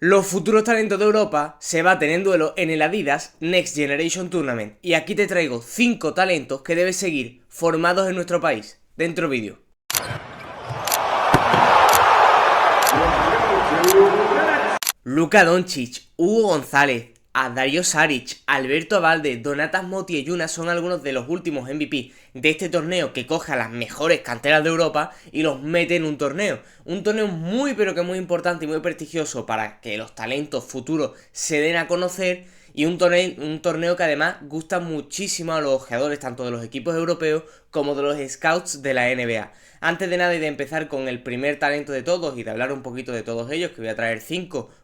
Los futuros talentos de Europa se baten en duelo en el Adidas Next Generation Tournament y aquí te traigo 5 talentos que debes seguir formados en nuestro país. Dentro vídeo. Luka Doncic, Hugo González, Dario Saric, Alberto Abalde, Donatas Moti y Yuna son algunos de los últimos MVP de este torneo que coge a las mejores canteras de Europa y los mete en un torneo. Un torneo muy pero que muy importante y muy prestigioso para que los talentos futuros se den a conocer y un torneo que además gusta muchísimo a los ojeadores tanto de los equipos europeos como de los scouts de la NBA. Antes de nada y de empezar con el primer talento de todos y de hablar un poquito de todos ellos, que voy a traer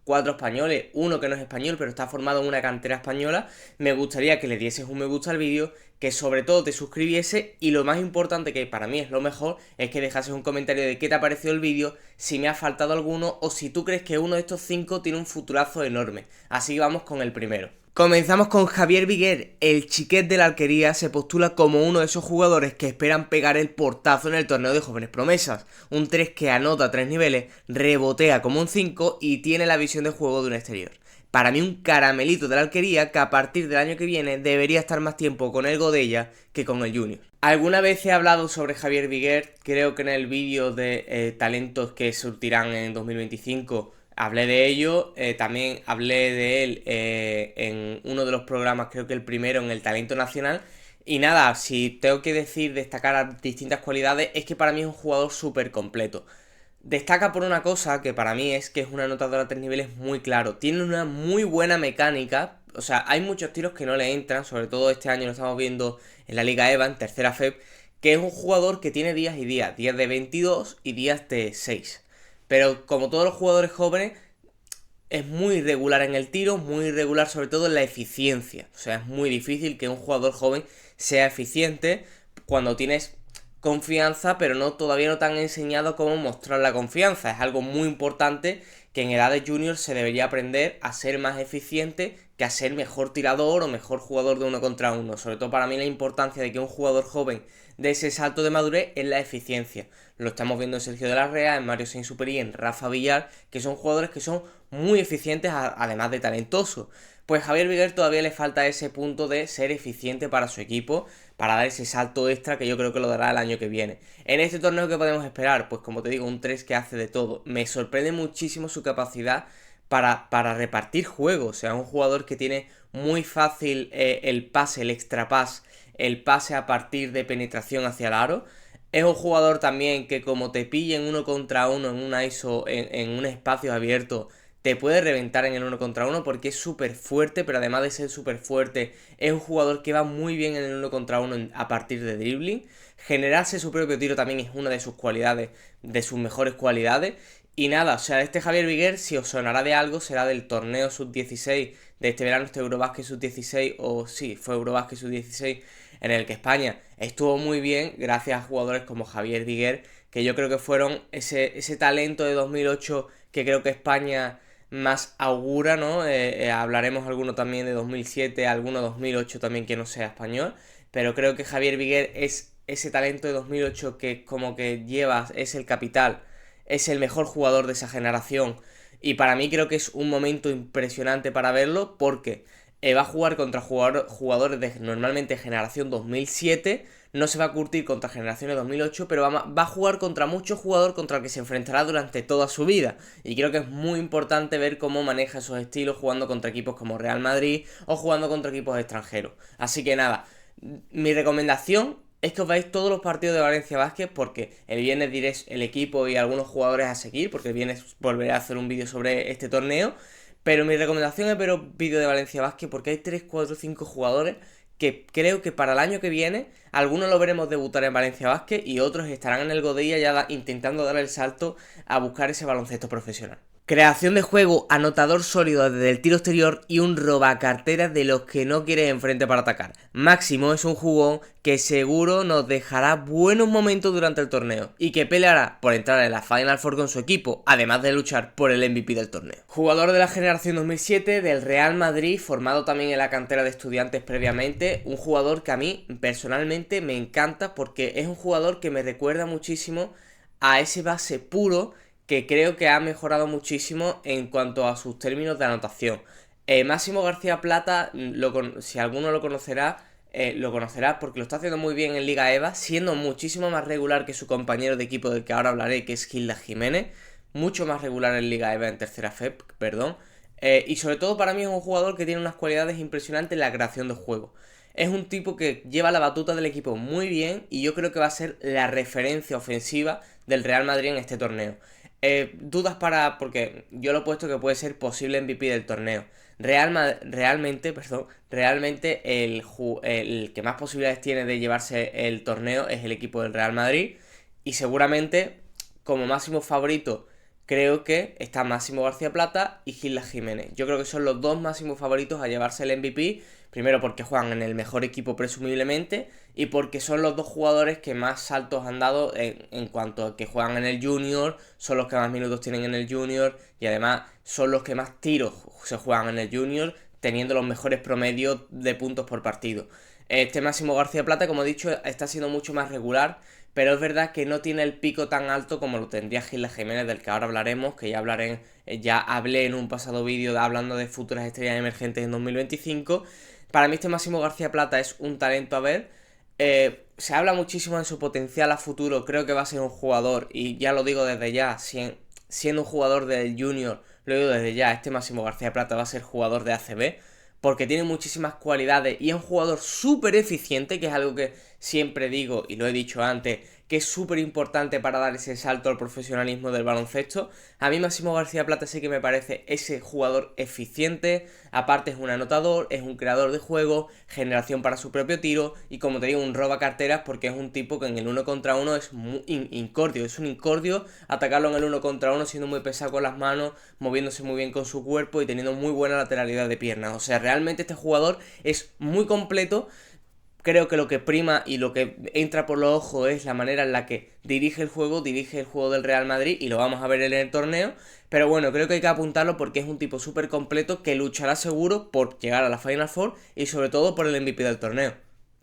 4 españoles, uno que no es español pero está formado en una cantera española, me gustaría que le dieses un me gusta al vídeo, que sobre todo te suscribiese y lo más importante, que para mí es lo mejor, es que dejases un comentario de qué te ha parecido el vídeo, si me ha faltado alguno o si tú crees que uno de estos 5 tiene un futurazo enorme. Así que vamos con el primero. Comenzamos con Javier Viguer. El Chiquet de la Alquería se postula como uno de esos jugadores que esperan pegar el portazo en el torneo de jóvenes promesas. Un 3 que anota 3 niveles, rebotea como un 5 y tiene la visión de juego de un exterior. Para mí un caramelito de la Alquería que a partir del año que viene debería estar más tiempo con el Godella que con el Junior. Alguna vez he hablado sobre Javier Viguer, creo que en el vídeo de talentos que surtirán en 2025 hablé de ello, también hablé de él en uno de los programas, creo que el primero, en el Talento Nacional. Y nada, si tengo que destacar distintas cualidades, es que para mí es un jugador súper completo. Destaca por una cosa que para mí es que es una anotadora a 3 niveles muy claro. Tiene una muy buena mecánica, o sea, hay muchos tiros que no le entran, sobre todo este año lo estamos viendo en la Liga EVA, en tercera FEB, que es un jugador que tiene días y días de 22 y días de 6. Pero como todos los jugadores jóvenes, es muy irregular en el tiro, muy irregular sobre todo en la eficiencia. O sea, es muy difícil que un jugador joven sea eficiente cuando tienes confianza, pero todavía no te han enseñado cómo mostrar la confianza. Es algo muy importante que en edades junior se debería aprender a ser más eficiente que a ser mejor tirador o mejor jugador de 1 contra 1. Sobre todo para mí la importancia de que un jugador joven dé ese salto de madurez es la eficiencia. Lo estamos viendo en Sergio de la Rea, en Mario Sainz-Superi, en Rafa Villar, que son jugadores que son muy eficientes además de talentosos. Pues a Javier Viguer todavía le falta ese punto de ser eficiente para su equipo, para dar ese salto extra que yo creo que lo dará el año que viene. En este torneo, ¿qué podemos esperar? Pues como te digo, un 3 que hace de todo. Me sorprende muchísimo su capacidad para repartir juego. O sea, un jugador que tiene muy fácil el pase, el extra pass, el pase a partir de penetración hacia el aro. Es un jugador también que como te pille en 1 contra 1 en un ISO, en un espacio abierto, te puede reventar en el 1 contra 1 porque es súper fuerte, pero además de ser súper fuerte, es un jugador que va muy bien en el 1 contra 1 a partir de dribbling. Generarse su propio tiro también es una de sus cualidades, de sus mejores cualidades. Y nada, o sea, este Javier Viguer, si os sonará de algo, será del torneo sub-16 de este verano, este Eurobasket sub-16, o sí, fue Eurobasket sub-16, en el que España estuvo muy bien gracias a jugadores como Javier Viguer, que yo creo que fueron ese talento de 2008 que creo que España más augura, ¿no? Hablaremos alguno también de 2007, alguno 2008 también que no sea español, pero creo que Javier Viguer es ese talento de 2008 que como que llevas, es el capital, es el mejor jugador de esa generación y para mí creo que es un momento impresionante para verlo porque va a jugar contra jugadores de normalmente generación 2007, no se va a curtir contra generaciones 2008, pero va a jugar contra muchos jugadores contra el que se enfrentará durante toda su vida. Y creo que es muy importante ver cómo maneja esos estilos jugando contra equipos como Real Madrid o jugando contra equipos extranjeros. Así que nada, mi recomendación es que os veáis todos los partidos de Valencia Basket porque el viernes diré el equipo y algunos jugadores a seguir, porque el viernes volveré a hacer un vídeo sobre este torneo. Pero mi recomendación es ver un vídeo de Valencia Basket porque hay 3, 4, 5 jugadores que creo que para el año que viene algunos lo veremos debutar en Valencia Basket y otros estarán en el Godella ya intentando dar el salto a buscar ese baloncesto profesional. Creación de juego, anotador sólido desde el tiro exterior y un robacarteras de los que no quieres enfrente para atacar. Máximo es un jugón que seguro nos dejará buenos momentos durante el torneo y que peleará por entrar en la Final Four con su equipo, además de luchar por el MVP del torneo. Jugador de la generación 2007 del Real Madrid, formado también en la cantera de Estudiantes previamente, un jugador que a mí personalmente me encanta porque es un jugador que me recuerda muchísimo a ese base puro que creo que ha mejorado muchísimo en cuanto a sus términos de anotación. Máximo García Plata, si alguno lo conocerá porque lo está haciendo muy bien en Liga EVA, siendo muchísimo más regular que su compañero de equipo del que ahora hablaré, que es Gilda Jiménez, mucho más regular en Liga EVA en tercera FEP, perdón. Y sobre todo para mí es un jugador que tiene unas cualidades impresionantes en la creación de juego. Es un tipo que lleva la batuta del equipo muy bien y yo creo que va a ser la referencia ofensiva del Real Madrid en este torneo. Porque yo lo he puesto que puede ser posible MVP del torneo. Realmente el que más posibilidades tiene de llevarse el torneo es el equipo del Real Madrid. Y seguramente, como máximo favorito, creo que está Máximo García Plata y Gilda Jiménez. Yo creo que son los dos máximos favoritos a llevarse el MVP. Primero porque juegan en el mejor equipo presumiblemente y porque son los dos jugadores que más saltos han dado en cuanto a que juegan en el Junior, son los que más minutos tienen en el Junior y además son los que más tiros se juegan en el Junior, teniendo los mejores promedios de puntos por partido. Este Máximo García Plata, como he dicho, está siendo mucho más regular, pero es verdad que no tiene el pico tan alto como lo tendría Gilda Jiménez, del que ahora hablaremos, que ya hablé en un pasado vídeo hablando de futuras estrellas emergentes en 2025. Para mí este Máximo García Plata es un talento a ver. Se habla muchísimo de su potencial a futuro. Creo que va a ser un jugador, y ya lo digo desde ya, siendo un jugador del Junior, lo digo desde ya, este Máximo García Plata va a ser jugador de ACB, porque tiene muchísimas cualidades y es un jugador súper eficiente, que es algo que siempre digo y lo he dicho antes, que es súper importante para dar ese salto al profesionalismo del baloncesto. A mí Máximo García Plata sí que me parece ese jugador eficiente, aparte es un anotador, es un creador de juego, generación para su propio tiro y, como te digo, un roba carteras, porque es un tipo que en el 1 contra 1 es muy incordio, es un incordio atacarlo en el 1 contra 1 siendo muy pesado con las manos, moviéndose muy bien con su cuerpo y teniendo muy buena lateralidad de piernas. O sea, realmente este jugador es muy completo. Creo que lo que prima y lo que entra por los ojos es la manera en la que dirige el juego del Real Madrid, y lo vamos a ver en el torneo. Pero bueno, creo que hay que apuntarlo porque es un tipo súper completo que luchará seguro por llegar a la Final Four y sobre todo por el MVP del torneo.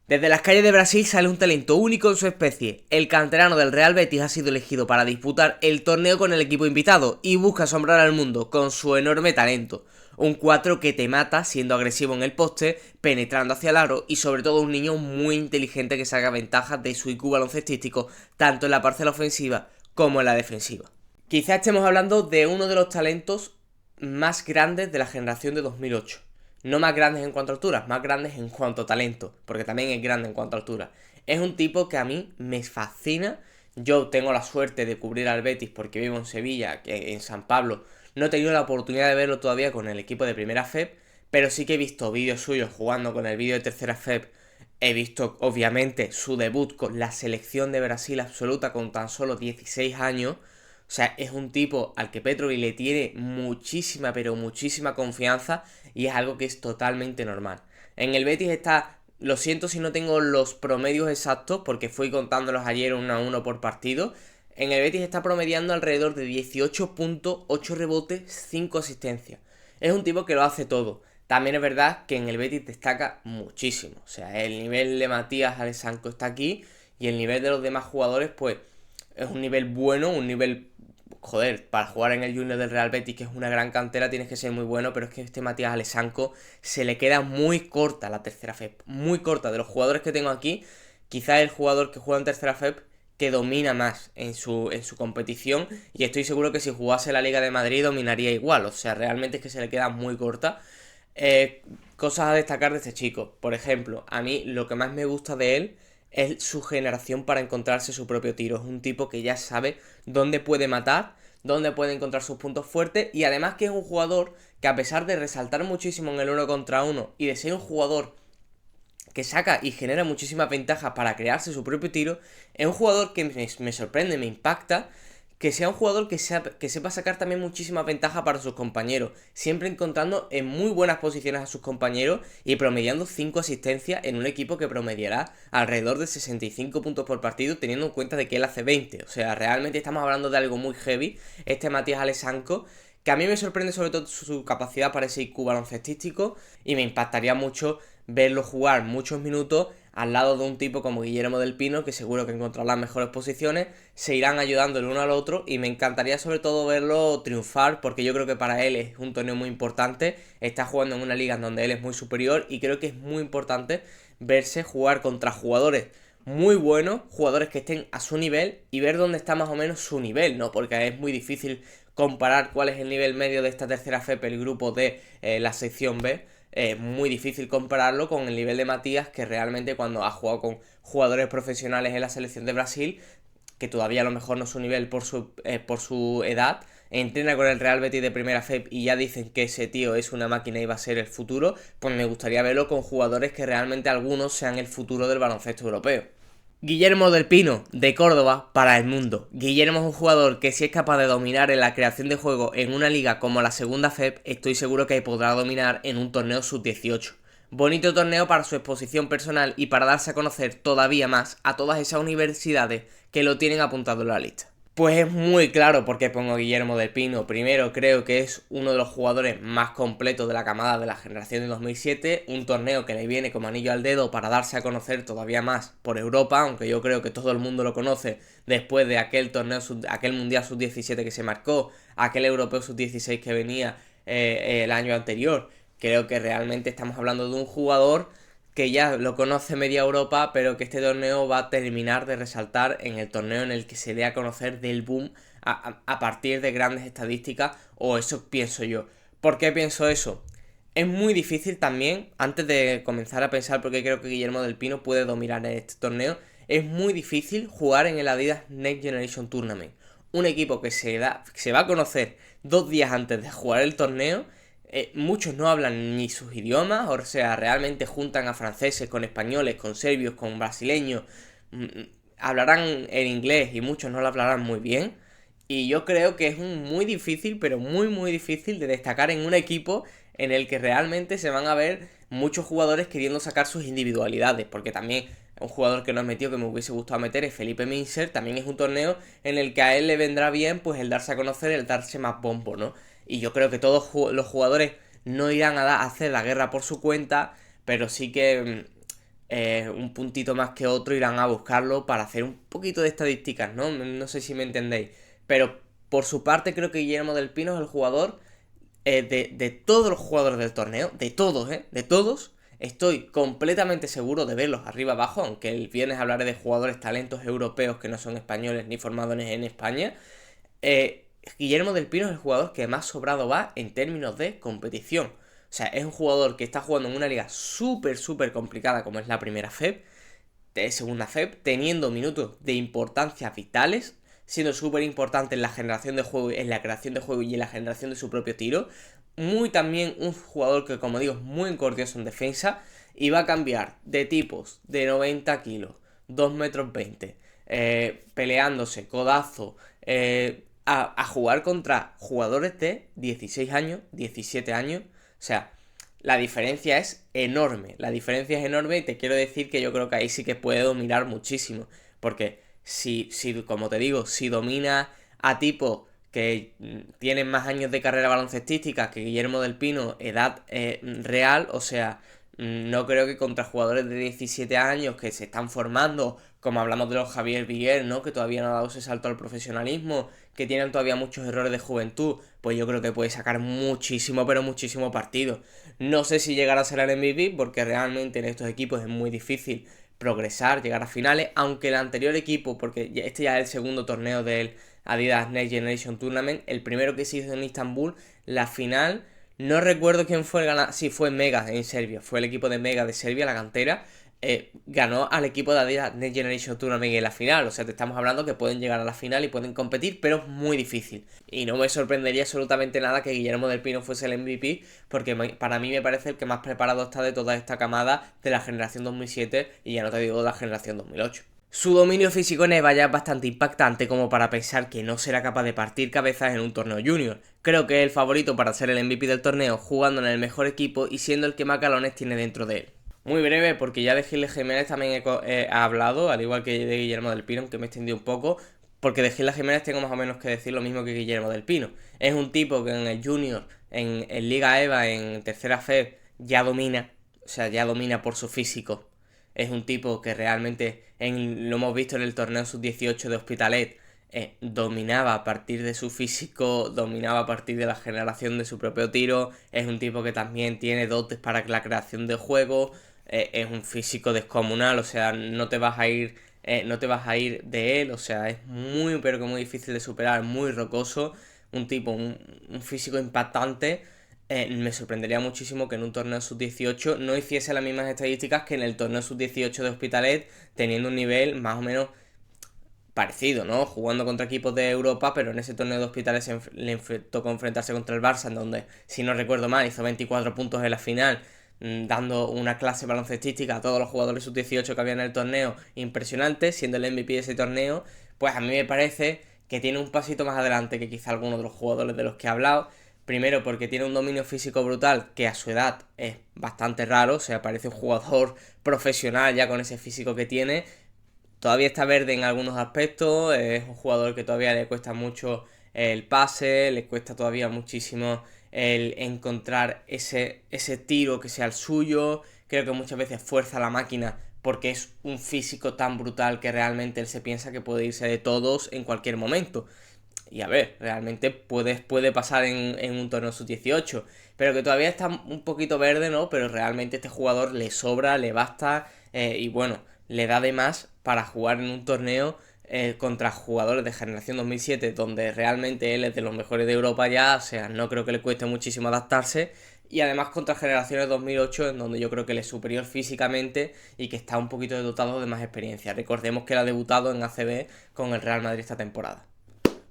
Desde las calles de Brasil sale un talento único en su especie. El canterano del Real Betis ha sido elegido para disputar el torneo con el equipo invitado y busca asombrar al mundo con su enorme talento. Un 4 que te mata siendo agresivo en el poste, penetrando hacia el aro y sobre todo un niño muy inteligente que saca ventajas de su IQ baloncestístico tanto en la parcela ofensiva como en la defensiva. Quizá estemos hablando de uno de los talentos más grandes de la generación de 2008. No más grandes en cuanto a altura, más grandes en cuanto a talento, porque también es grande en cuanto a altura. Es un tipo que a mí me fascina. Yo tengo la suerte de cubrir al Betis porque vivo en Sevilla, que en San Pablo. No he tenido la oportunidad de verlo todavía con el equipo de primera FEP, pero sí que he visto vídeos suyos jugando con el vídeo de tercera FEP. He visto, obviamente, su debut con la selección de Brasil absoluta con tan solo 16 años. O sea, es un tipo al que Petrovic le tiene muchísima, pero muchísima confianza y es algo que es totalmente normal. En el Betis está, lo siento si no tengo los promedios exactos porque fui contándolos ayer 1 a 1 por partido. En el Betis está promediando alrededor de 18 puntos, 8 rebotes, 5 asistencias. Es un tipo que lo hace todo. También es verdad que en el Betis destaca muchísimo. O sea, el nivel de Matías Alexandre está aquí y el nivel de los demás jugadores, pues, es un nivel bueno, un nivel... Joder, para jugar en el Junior del Real Betis, que es una gran cantera, tienes que ser muy bueno, pero es que este Matías Alexandre se le queda muy corta la tercera FEP, muy corta. De los jugadores que tengo aquí, quizás el jugador que juega en tercera FEP que domina más en su competición, y estoy seguro que si jugase la Liga de Madrid dominaría igual. O sea, realmente es que se le queda muy corta. Cosas a destacar de este chico. Por ejemplo, a mí lo que más me gusta de él es su generación para encontrarse su propio tiro. Es un tipo que ya sabe dónde puede matar, dónde puede encontrar sus puntos fuertes, y además que es un jugador que, a pesar de resaltar muchísimo en el 1 contra 1 y de ser un jugador que saca y genera muchísimas ventajas para crearse su propio tiro, es un jugador que me sorprende, me impacta, que sea un jugador que sepa sacar también muchísimas ventajas para sus compañeros, siempre encontrando en muy buenas posiciones a sus compañeros y promediando 5 asistencias en un equipo que promediará alrededor de 65 puntos por partido, teniendo en cuenta de que él hace 20. O sea, realmente estamos hablando de algo muy heavy, este Matías Alexandre, que a mí me sorprende sobre todo su capacidad para ese IQ baloncestístico, y me impactaría mucho verlo jugar muchos minutos al lado de un tipo como Guillermo del Pino, que seguro que encontrará las mejores posiciones, se irán ayudando el uno al otro y me encantaría sobre todo verlo triunfar porque yo creo que para él es un torneo muy importante, está jugando en una liga en donde él es muy superior y creo que es muy importante verse jugar contra jugadores muy buenos, jugadores que estén a su nivel y ver dónde está más o menos su nivel, ¿no? Porque es muy difícil comparar cuál es el nivel medio de esta tercera FEP, el grupo de la sección B. Muy difícil compararlo con el nivel de Matías, que realmente cuando ha jugado con jugadores profesionales en la selección de Brasil, que todavía a lo mejor no es su nivel por su edad, entrena con el Real Betis de primera FEP y ya dicen que ese tío es una máquina y va a ser el futuro, pues me gustaría verlo con jugadores que realmente algunos sean el futuro del baloncesto europeo. Guillermo del Pino, de Córdoba, para el mundo. Guillermo es un jugador que si es capaz de dominar en la creación de juego en una liga como la segunda FEP, estoy seguro que podrá dominar en un torneo sub-18. Bonito torneo para su exposición personal y para darse a conocer todavía más a todas esas universidades que lo tienen apuntado en la lista. Pues es muy claro por qué pongo a Guillermo del Pino. Primero, creo que es uno de los jugadores más completos de la camada de la generación de 2007. Un torneo que le viene como anillo al dedo para darse a conocer todavía más por Europa, aunque yo creo que todo el mundo lo conoce después de aquel torneo, aquel Mundial Sub-17 que se marcó, aquel Europeo Sub-16 que venía el año anterior. Creo que realmente estamos hablando de un jugador que ya lo conoce media Europa, pero que este torneo va a terminar de resaltar en el torneo en el que se dé a conocer del boom a partir de grandes estadísticas, o eso pienso yo. ¿Por qué pienso eso? Es muy difícil también, antes de comenzar a pensar porque creo que Guillermo del Pino puede dominar en este torneo, es muy difícil jugar en el Adidas Next Generation Tournament. Un equipo que se va a conocer 2 días antes de jugar el torneo. Muchos no hablan ni sus idiomas, o sea, realmente juntan a franceses con españoles, con serbios, con brasileños, hablarán en inglés y muchos no lo hablarán muy bien. Y yo creo que es muy difícil, pero muy difícil de destacar en un equipo en el que realmente se van a ver muchos jugadores queriendo sacar sus individualidades, porque también un jugador que no has metido que me hubiese gustado meter es Felipe Mincer. También es un torneo en el que a él le vendrá bien pues el darse a conocer, el darse más bombo, ¿no? Y yo creo que todos los jugadores no irán a hacer la guerra por su cuenta, pero sí que un puntito más que otro irán a buscarlo para hacer un poquito de estadísticas, ¿no? No sé si me entendéis. Pero por su parte creo que Guillermo del Pino es el jugador de todos los jugadores del torneo, de todos, de todos. Estoy completamente seguro de verlos arriba abajo, aunque el viernes hablaré de jugadores talentos europeos que no son españoles ni formados en España. Guillermo del Pino es el jugador que más sobrado va en términos de competición. O sea, es un jugador que está jugando en una liga súper complicada como es la primera FEP, de segunda FEP, teniendo minutos de importancia vitales, siendo súper importante en la generación de juego, en la creación de juego y en la generación de su propio tiro. Muy también un jugador que, como digo, es muy encordioso en defensa y va a cambiar de tipos de 90 kilos, 2 metros 20, peleándose, codazo, a jugar contra jugadores de 16 años, 17 años. O sea, la diferencia es enorme. La diferencia es enorme y te quiero decir que yo creo que ahí sí que puede dominar muchísimo. Porque si como te digo, si domina a tipos que tienen más años de carrera baloncestística que Guillermo del Pino, edad real, o sea, no creo que contra jugadores de 17 años que se están formando, como hablamos de los Javier Viguer, ¿no? Que todavía no ha dado ese salto al profesionalismo, que tienen todavía muchos errores de juventud, pues yo creo que puede sacar muchísimo, pero muchísimo partido. No sé si llegará a ser el MVP, porque realmente en estos equipos es muy difícil progresar, llegar a finales, aunque el anterior equipo, porque este ya es el segundo torneo del Adidas Next Generation Tournament, el primero que se hizo en Istambul, la final, no recuerdo quién fue el ganador, sí, fue Mega en Serbia, fue el equipo de Mega de Serbia, la cantera, ganó al equipo de Adidas Next Generation Tournament en la final. O sea, te estamos hablando que pueden llegar a la final y pueden competir, pero es muy difícil. Y no me sorprendería absolutamente nada que Guillermo del Pino fuese el MVP, porque para mí me parece el que más preparado está de toda esta camada de la generación 2007 y ya no te digo de la generación 2008. Su dominio físico en EVA ya es bastante impactante como para pensar que no será capaz de partir cabezas en un torneo junior. Creo que es el favorito para ser el MVP del torneo, jugando en el mejor equipo y siendo el que más galones tiene dentro de él. Muy breve, porque ya de Gil Jiménez también he hablado, al igual que de Guillermo del Pino, aunque me extendí un poco, porque de Gil Jiménez tengo más o menos que decir lo mismo que Guillermo del Pino. Es un tipo que en el Junior, en Liga EVA, en tercera FED, ya domina, o sea, ya domina por su físico. Es un tipo que realmente, lo hemos visto en el torneo sub-18 de Hospitalet, dominaba a partir de su físico, dominaba a partir de la generación de su propio tiro. Es un tipo que también tiene dotes para la creación de juego. Es un físico descomunal, o sea, no te vas a ir de él, o sea, es muy, pero que muy difícil de superar, muy rocoso. Un tipo, un físico impactante. Me sorprendería muchísimo que en un torneo sub-18 no hiciese las mismas estadísticas que en el torneo sub-18 de Hospitalet, teniendo un nivel más o menos parecido, ¿no? Jugando contra equipos de Europa, pero en ese torneo de Hospitalet le tocó enfrentarse contra el Barça, en donde, si no recuerdo mal, hizo 24 puntos en la final, dando una clase baloncestística a todos los jugadores sub-18 que había en el torneo, impresionante, siendo el MVP de ese torneo. Pues a mí me parece que tiene un pasito más adelante que quizá algunos de los jugadores de los que he hablado. Primero porque tiene un dominio físico brutal que a su edad es bastante raro, o sea, parece un jugador profesional ya con ese físico que tiene. Todavía está verde en algunos aspectos, es un jugador que todavía le cuesta mucho el pase, le cuesta todavía muchísimo el encontrar ese tiro que sea el suyo. Creo que muchas veces fuerza la máquina porque es un físico tan brutal que realmente él se piensa que puede irse de todos en cualquier momento. Y a ver, realmente puede pasar en un torneo sub-18, pero que todavía está un poquito verde, ¿no? Pero realmente este jugador le sobra, le basta, y bueno, le da de más para jugar en un torneo contra jugadores de generación 2007, donde realmente él es de los mejores de Europa ya, o sea, no creo que le cueste muchísimo adaptarse. Y además contra generaciones 2008, en donde yo creo que él es superior físicamente y que está un poquito dotado de más experiencia. Recordemos que él ha debutado en ACB con el Real Madrid esta temporada.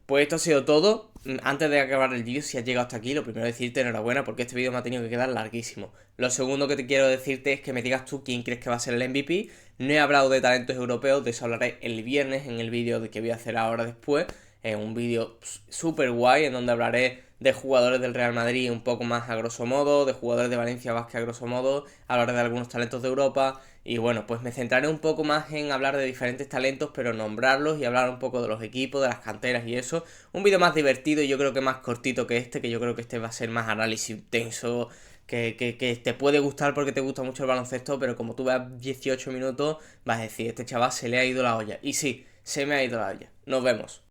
Pues esto ha sido todo. Antes de acabar el vídeo, si has llegado hasta aquí, lo primero decirte enhorabuena porque este vídeo me ha tenido que quedar larguísimo. Lo segundo que te quiero decirte es que me digas tú quién crees que va a ser el MVP. No he hablado de talentos europeos, de eso hablaré el viernes en el vídeo que voy a hacer ahora después. Un vídeo súper guay en donde hablaré de jugadores del Real Madrid un poco más a grosso modo, de jugadores de Valencia Basket a grosso modo, hablaré de algunos talentos de Europa y bueno, pues me centraré un poco más en hablar de diferentes talentos, pero nombrarlos y hablar un poco de los equipos, de las canteras y eso. Un vídeo más divertido y yo creo que más cortito que este, que yo creo que este va a ser más análisis intenso, que te puede gustar porque te gusta mucho el baloncesto, pero como tú veas 18 minutos vas a decir, este chaval se le ha ido la olla. Y sí, se me ha ido la olla. Nos vemos.